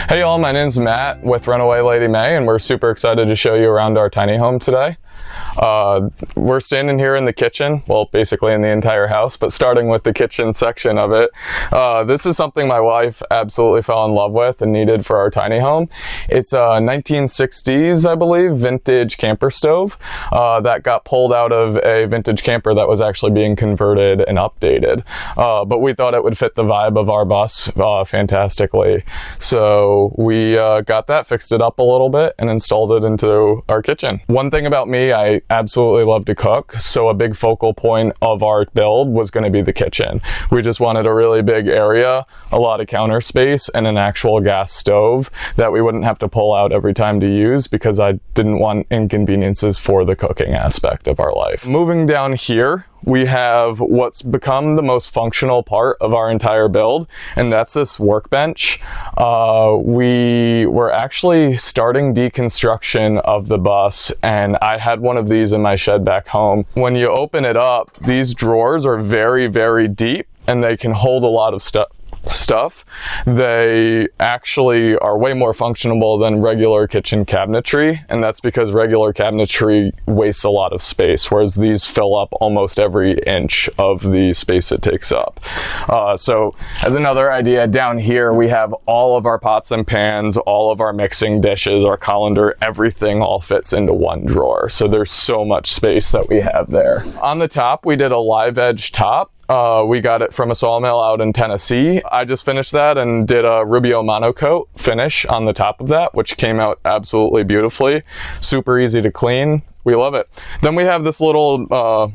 Hey y'all, my name's Matt with Runaway Lady May, and we're super excited to show you around our tiny home today. We're standing here in the kitchen, well, basically in the entire house, but starting with the kitchen section of it. This is something my wife absolutely fell in love with and needed for our tiny home. It's a 1960s, I believe, vintage camper stove that got pulled out of a vintage camper that was actually being converted and updated. But we thought it would fit the vibe of our bus fantastically. So we got that, fixed it up a little bit, and installed it into our kitchen. One thing about me, I absolutely love to cook, so a big focal point of our build was going to be the kitchen. We just wanted a really big area, a lot of counter space, and an actual gas stove that we wouldn't have to pull out every time to use because I didn't want inconveniences for the cooking aspect of our life. Moving down here, we have what's become the most functional part of our entire build, and that's this workbench. We were actually starting deconstruction of the bus, and I had one of these in my shed back home. When you open it up, these drawers are very, very deep, and they can hold a lot of stuff. They actually are way more functional than regular kitchen cabinetry, and that's because regular cabinetry wastes a lot of space, whereas these fill up almost every inch of the space it takes up. So as another idea, down here we have all of our pots and pans, all of our mixing dishes, our colander, everything all fits into one drawer. So there's so much space that we have there. On the top, we did a live edge top. We got it from a sawmill out in Tennessee. I just finished that and did a Rubio monocoat finish on the top of that, which came out absolutely beautifully. Super easy to clean. We love it. Then we have this little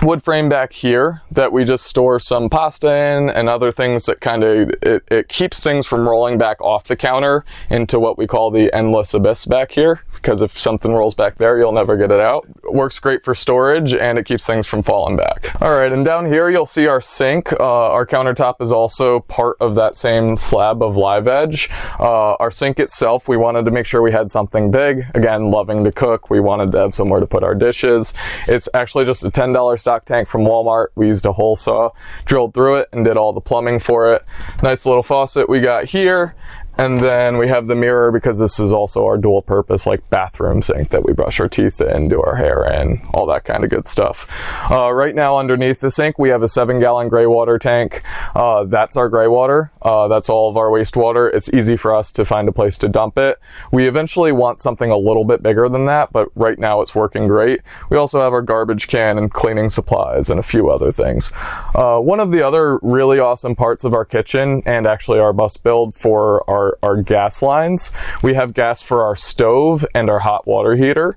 wood frame back here that we just store some pasta in and other things that kind of, it keeps things from rolling back off the counter into what we call the endless abyss back here, because if something rolls back there, you'll never get it out. It works great for storage, and it keeps things from falling back. All right, and down here you'll see our sink. Our countertop is also part of that same slab of live edge. Our sink itself, we wanted to make sure we had something big. Again, loving to cook, we wanted to have somewhere to put our dishes. It's actually just a $10 stock tank from Walmart. We used a hole saw, drilled through it, and did all the plumbing for it. Nice little faucet we got here. And then we have the mirror because this is also our dual purpose like bathroom sink that we brush our teeth in, do our hair in, all that kind of good stuff. Right now underneath the sink we have a 7-gallon gray water tank. That's our gray water. That's all of our wastewater. It's easy for us to find a place to dump it. We eventually want something a little bit bigger than that, but right now it's working great. We also have our garbage can and cleaning supplies and a few other things. One of the other really awesome parts of our kitchen, and actually our bus build, for our gas lines. We have gas for our stove and our hot water heater.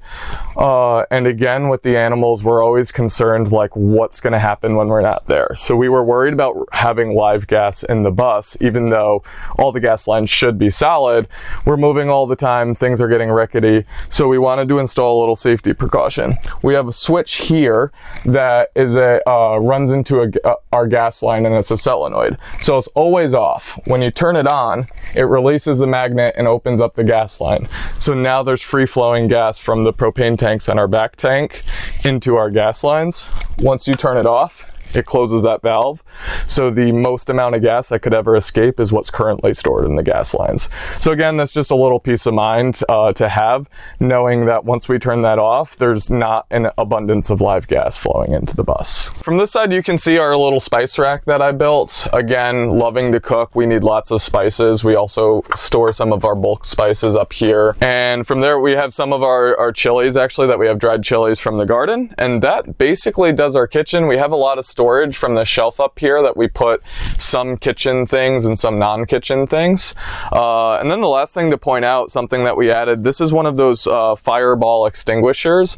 And again, with the animals, we're always concerned like what's going to happen when we're not there. So we were worried about having live gas in the bus, even though all the gas lines should be solid. We're moving all the time, things are getting rickety. So we wanted to install a little safety precaution. We have a switch here that is runs into our gas line, and it's a solenoid. So it's always off. When you turn it on, it releases the magnet and opens up the gas line. So now there's free flowing gas from the propane tanks on our back tank into our gas lines. Once you turn it off, it closes that valve. So the most amount of gas that could ever escape is what's currently stored in the gas lines. So again, that's just a little peace of mind to have, knowing that once we turn that off, there's not an abundance of live gas flowing into the bus. From this side, you can see our little spice rack that I built. Again, loving to cook, we need lots of spices. We also store some of our bulk spices up here. And from there, we have some of our chilies, actually, that we have dried chilies from the garden. And that basically does our kitchen. We have a lot of storage from the shelf up here that we put some kitchen things and some non-kitchen things. And then the last thing to point out, something that we added, this is one of those fireball extinguishers.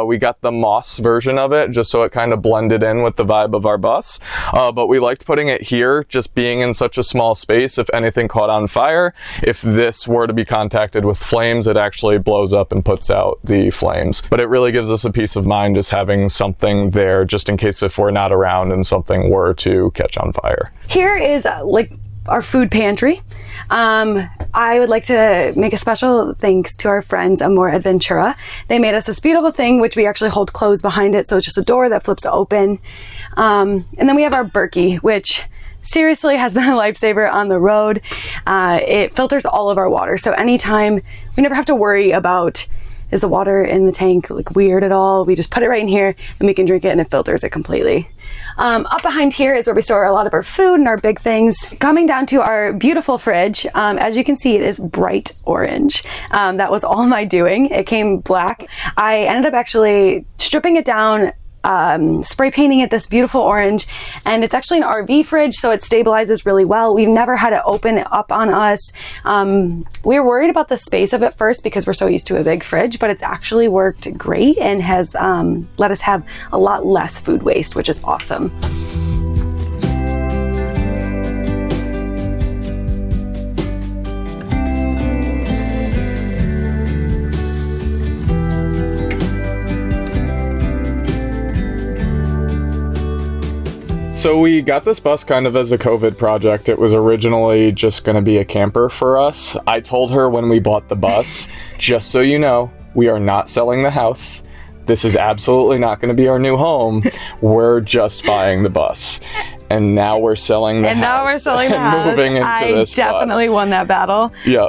We got the moss version of it just so it kind of blended in with the vibe of our bus. But we liked putting it here, just being in such a small space. If anything caught on fire, if this were to be contacted with flames, it actually blows up and puts out the flames. But it really gives us a peace of mind just having something there just in case if we're not around and something were to catch on fire. Here is like our food pantry. I would like to make a special thanks to our friends Amor Adventura. They made us this beautiful thing, which we actually hold closed behind it. So it's just a door that flips open. And then we have our Berkey, which seriously has been a lifesaver on the road. It filters all of our water. So anytime, we never have to worry about, is the water in the tank like weird at all? We just put it right in here and we can drink it and it filters it completely. Up behind here is where we store a lot of our food and our big things. Coming down to our beautiful fridge, as you can see, it is bright orange. That was all my doing. It came black. I ended up actually stripping it down, spray painting it this beautiful orange, and it's actually an RV fridge, so it stabilizes really well. We've never had it open up on us. We were worried about the space of it first because we're so used to a big fridge, but it's actually worked great and has let us have a lot less food waste, which is awesome. So we got this bus kind of as a COVID project. It was originally just going to be a camper for us. I told her when we bought the bus, just so you know, we are not selling the house. This is absolutely not going to be our new home. We're just buying the bus. And now we're selling the house. And now we're selling the house. Moving into this bus. I definitely won that battle. Yeah.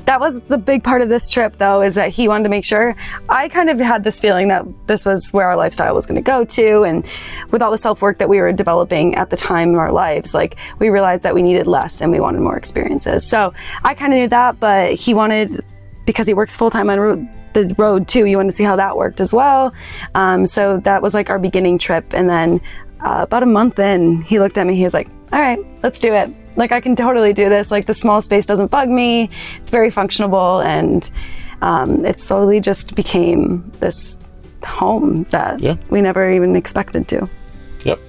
That was the big part of this trip, though, is that he wanted to make sure. I kind of had this feeling that this was where our lifestyle was going to go to, and with all the self-work that we were developing at the time in our lives, like, we realized that we needed less and we wanted more experiences. So I kind of knew that, but he wanted, because he works full-time on the road too, he wanted to see how that worked as well. So that was like our beginning trip, and then about a month in, he looked at me, he was like, all right, let's do it. Like, I can totally do this. Like, the small space doesn't bug me. It's very functional, and it slowly just became this home that we never even expected to. Yep.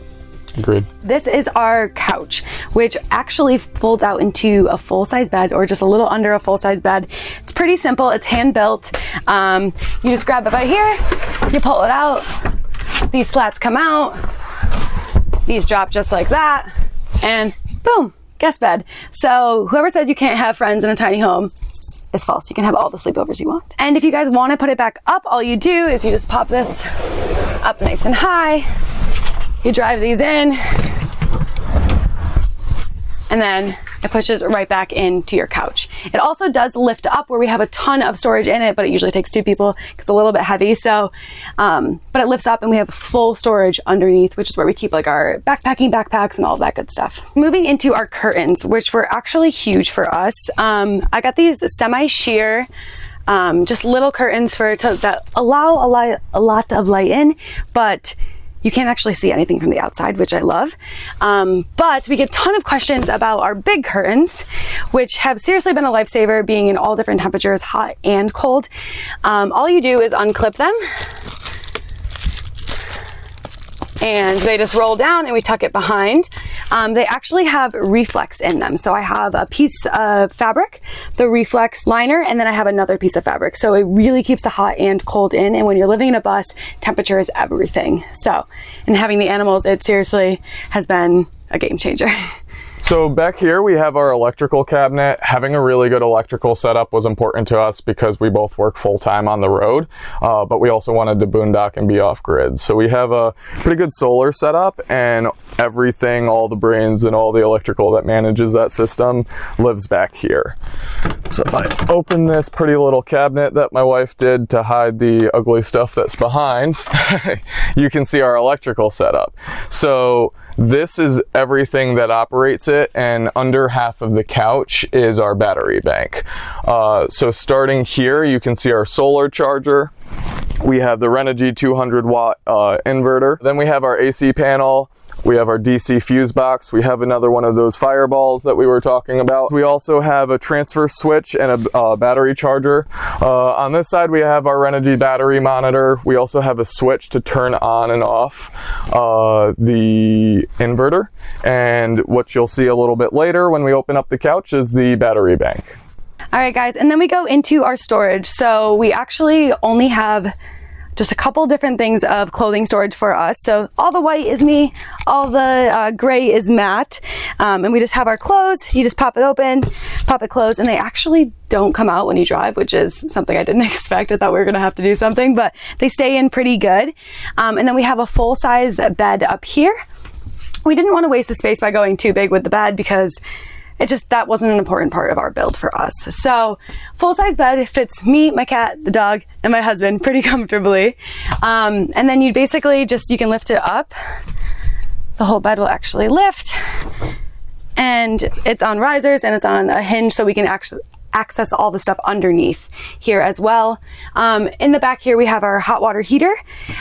Agreed. This is our couch, which actually folds out into a full-size bed, or just a little under a full-size bed. It's pretty simple. It's hand-built. You just grab it by here, you pull it out, these slats come out, these drop just like that, and boom, guest bed. So whoever says you can't have friends in a tiny home is false. You can have all the sleepovers you want. And if you guys want to put it back up, all you do is you just pop this up nice and high. You drive these in, and then it pushes right back into your couch. It also does lift up, where we have a ton of storage in it, but it usually takes 2 people because it's a little bit heavy. So, but it lifts up and we have full storage underneath, which is where we keep like our backpacking backpacks and all that good stuff. Moving into our curtains, which were actually huge for us. I got these semi-sheer, just little curtains that allow a lot of light in, but you can't actually see anything from the outside, which I love. But we get a ton of questions about our big curtains, which have seriously been a lifesaver, being in all different temperatures, hot and cold. All you do is unclip them, and they just roll down and we tuck it behind. They actually have reflex in them. So I have a piece of fabric, the reflex liner, and then I have another piece of fabric. So it really keeps the hot and cold in. And when you're living in a bus, temperature is everything. So, and having the animals, it seriously has been a game changer. So back here we have our electrical cabinet. Having a really good electrical setup was important to us because we both work full-time on the road, but we also wanted to boondock and be off-grid. So we have a pretty good solar setup, and everything, all the brains and all the electrical that manages that system lives back here. So if I open this pretty little cabinet that my wife did to hide the ugly stuff that's behind, you can see our electrical setup. So this is everything that operates it, and under half of the couch is our battery bank. So starting here, you can see our solar charger. We have the Renogy 200 watt inverter. Then we have our AC panel. We have our DC fuse box. We have another one of those fireballs that we were talking about. We also have a transfer switch and a battery charger. On this side, we have our Renogy battery monitor. We also have a switch to turn on and off the inverter. And what you'll see a little bit later when we open up the couch is the battery bank. All right, guys, and then we go into our storage. So we actually only have just a couple different things of clothing storage for us. So all the white is me, all the gray is Matt, and we just have our clothes. You just pop it open, pop it closed, and they actually don't come out when you drive, which is something I didn't expect. I thought we were gonna have to do something, but they stay in pretty good. And then we have a full-size bed up here. we didn't want to waste the space by going too big with the bed because that wasn't an important part of our build for us. So full-size bed fits me, my cat, the dog, and my husband pretty comfortably. And then you basically you can lift it up. The whole bed will actually lift, and it's on risers and it's on a hinge, so we can actually access all the stuff underneath here as well. In the back here, we have our hot water heater,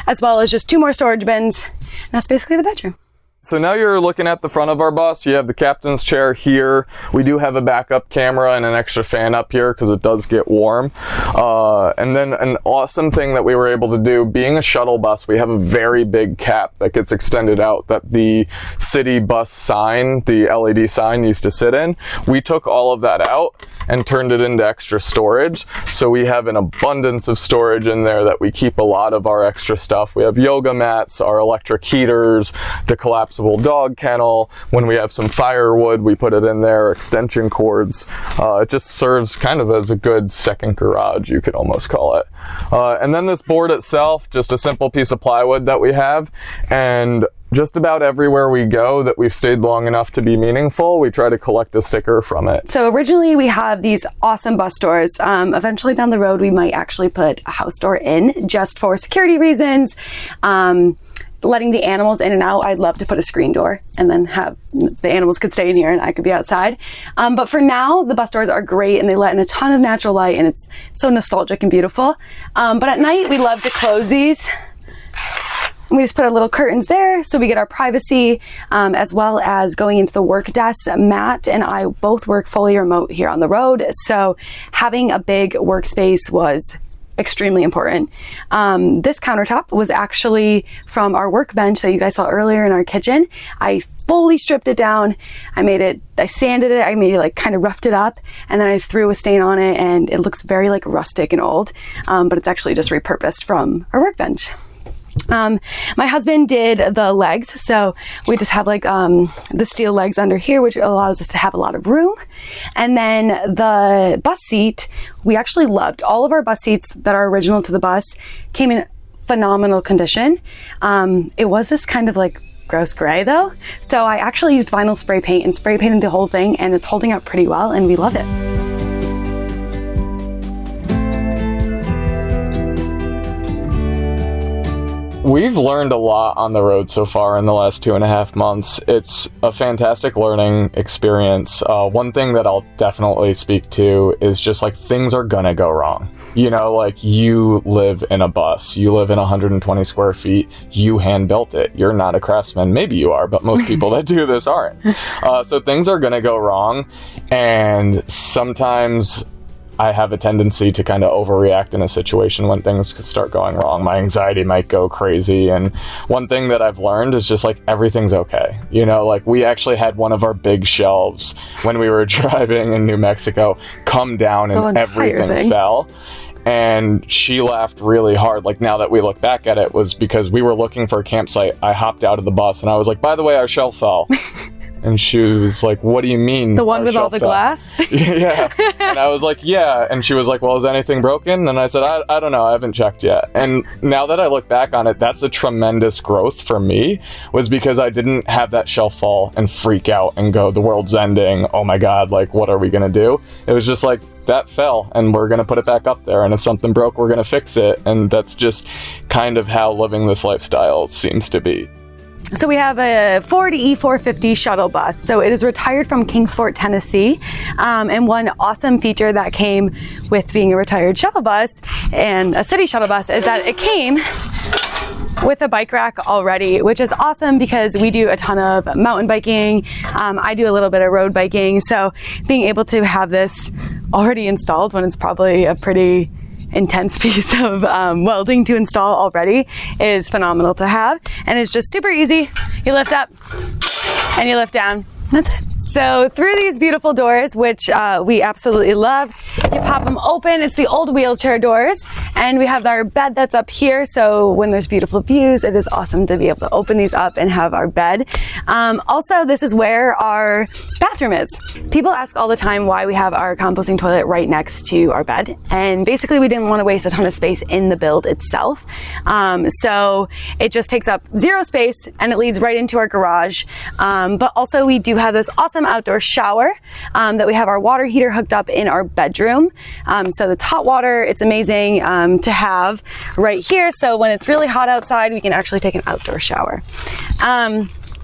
as well as just 2 more storage bins. And that's basically the bedroom. So now you're looking at the front of our bus. You have the captain's chair here. We do have a backup camera and an extra fan up here because it does get warm. And then an awesome thing that we were able to do, being a shuttle bus, we have a very big cap that gets extended out that the city bus sign, the LED sign, used to sit in. We took all of that out and turned it into extra storage. So we have an abundance of storage in there that we keep a lot of our extra stuff. We have yoga mats, our electric heaters, the collapsible dog kennel. When we have some firewood, we put it in there, extension cords. It just serves kind of as a good second garage, you could almost call it. And then this board itself, just a simple piece of plywood that we have, and just about everywhere we go that we've stayed long enough to be meaningful, we try to collect a sticker from it. So originally we have these awesome bus doors. Eventually down the road, we might actually put a house door in just for security reasons. Letting the animals in and out. I'd love to put a screen door and then have the animals could stay in here and I could be outside. But for now, the bus doors are great and they let in a ton of natural light and it's so nostalgic and beautiful. But at night, we love to close these. We just put our little curtains there so we get our privacy, as well as going into the work desk. Matt and I both work fully remote here on the road, so having a big workspace was extremely important. This countertop was actually from our workbench that you guys saw earlier in our kitchen. I fully stripped it down. I sanded it, I made it kind of roughed it up, and then I threw a stain on it and it looks very rustic and old, but it's actually just repurposed from our workbench. My husband did the legs, so we just have the steel legs under here, which allows us to have a lot of room. And then the bus seat, we actually loved. All of our bus seats that are original to the bus came in phenomenal condition. It was this kind of gross gray though, so I actually used vinyl spray paint and spray painted the whole thing, and it's holding up pretty well and we love it. We've learned a lot on the road so far in the last 2.5 months. It's a fantastic learning experience. One thing that I'll definitely speak to is just things are gonna go wrong. You live in a bus, you live in 120 square feet, you hand built it. You're not a craftsman. Maybe you are, but most people that do this aren't. So things are gonna go wrong, and sometimes I have a tendency to kind of overreact in a situation when things start going wrong. My anxiety might go crazy. And one thing that I've learned is just everything's okay. We actually had one of our big shelves when we were driving in New Mexico come down and everything fell. And she laughed really hard. Now that we look back at it, was because we were looking for a campsite. I hopped out of the bus and I was like, by the way, our shelf fell. And she was like, what do you mean? The one with all the glass? Yeah. And I was like, yeah. And she was like, well, is anything broken? And I said, I don't know. I haven't checked yet. And now that I look back on it, that's a tremendous growth for me, was because I didn't have that shelf fall and freak out and go, the world's ending. Oh my God, what are we going to do? It was just that fell and we're going to put it back up there. And if something broke, we're going to fix it. And that's just kind of how living this lifestyle seems to be. So we have a Ford E-450 Shuttle bus. So it is retired from Kingsport, Tennessee. And one awesome feature that came with being a retired shuttle bus and a city shuttle bus is that it came with a bike rack already, which is awesome because we do a ton of mountain biking. I do a little bit of road biking. So being able to have this already installed when it's probably a pretty intense piece of welding to install already is phenomenal to have, and it's just super easy. You lift up and you lift down. That's it. So through these beautiful doors, which we absolutely love, you pop them open. It's the old wheelchair doors, and we have our bed that's up here. So when there's beautiful views, it is awesome to be able to open these up and have our bed. Also, this is where our bathroom is. People ask all the time why we have our composting toilet right next to our bed, and basically we didn't want to waste a ton of space in the build itself. So it just takes up zero space, and it leads right into our garage. But also we do have this awesome outdoor shower that we have our water heater hooked up in our bedroom. So it's hot water. It's amazing to have right here. So when it's really hot outside, we can actually take an outdoor shower.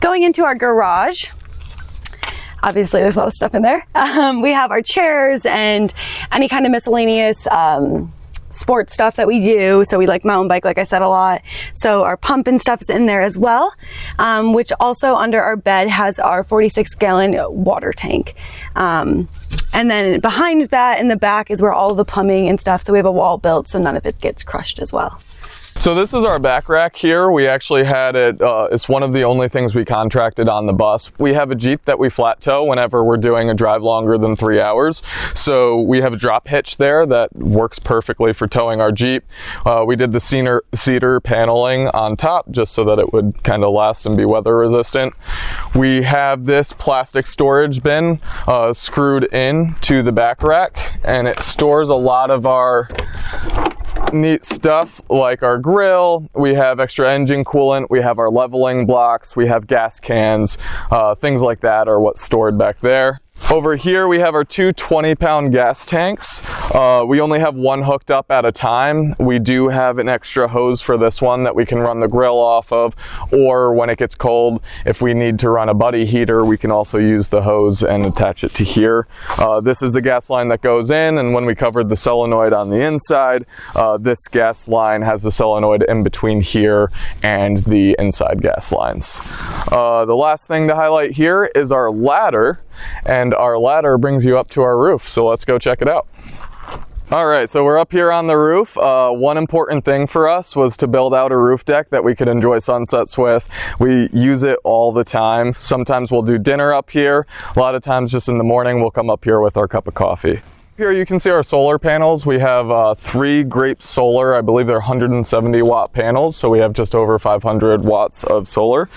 Going into our garage, obviously there's a lot of stuff in there. We have our chairs and any kind of miscellaneous sports stuff that we do. So we like mountain bike, like I said, a lot. So our pump and stuff is in there as well, which also under our bed has our 46-gallon water tank. And then behind that in the back is where all of the plumbing and stuff. So we have a wall built so none of it gets crushed as well. So this is our back rack here. We actually had it, it's one of the only things we contracted on the bus. We have a Jeep that we flat tow whenever we're doing a drive longer than 3 hours. So we have a drop hitch there that works perfectly for towing our Jeep. We did the cedar paneling on top just so that it would kind of last and be weather resistant. We have this plastic storage bin screwed in to the back rack, and it stores a lot of our neat stuff like our grill. We have extra engine coolant, we have our leveling blocks, we have gas cans, things like that are what's stored back there. Over here we have our two 20-pound gas tanks. We only have one hooked up at a time. We do have an extra hose for this one that we can run the grill off of, or when it gets cold, if we need to run a buddy heater, we can also use the hose and attach it to here. This is the gas line that goes in, and when we covered the solenoid on the inside, this gas line has the solenoid in between here and the inside gas lines. The last thing to highlight here is our ladder, and our ladder brings you up to our roof, so let's go check it out. All right, so we're up here on the roof. One important thing for us was to build out a roof deck that we could enjoy sunsets with. We use it all the time. Sometimes we'll do dinner up here. A lot of times just in the morning we'll come up here with our cup of coffee. Here you can see our solar panels. We have 3 Grape Solar, I believe they're 170 watt panels, so we have just over 500 watts of solar.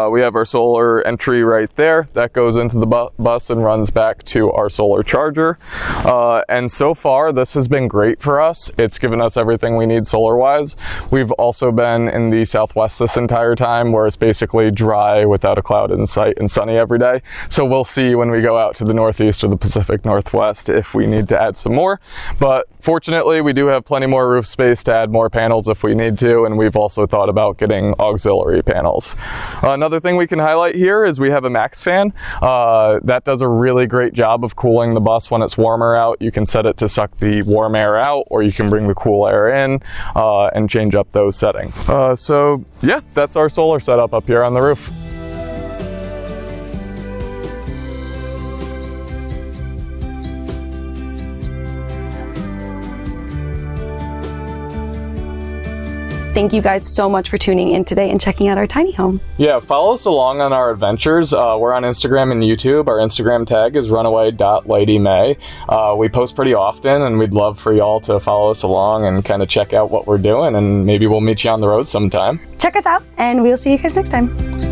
We have our solar entry right there. That goes into the bus and runs back to our solar charger. And so far, this has been great for us. It's given us everything we need solar-wise. We've also been in the Southwest this entire time, where it's basically dry without a cloud in sight and sunny every day. So we'll see when we go out to the Northeast or the Pacific Northwest if we need to add some more, but fortunately we do have plenty more roof space to add more panels if we need to, and we've also thought about getting auxiliary panels. Another thing we can highlight here is we have a max fan that does a really great job of cooling the bus when it's warmer out. You can set it to suck the warm air out, or you can bring the cool air in and change up those settings. So yeah, that's our solar setup up here on the roof. Thank you guys so much for tuning in today and checking out our tiny home. Yeah, follow us along on our adventures. We're on Instagram and YouTube. Our Instagram tag is runaway.lady May. We post pretty often, and we'd love for y'all to follow us along and kind of check out what we're doing, and maybe we'll meet you on the road sometime. Check us out, and we'll see you guys next time.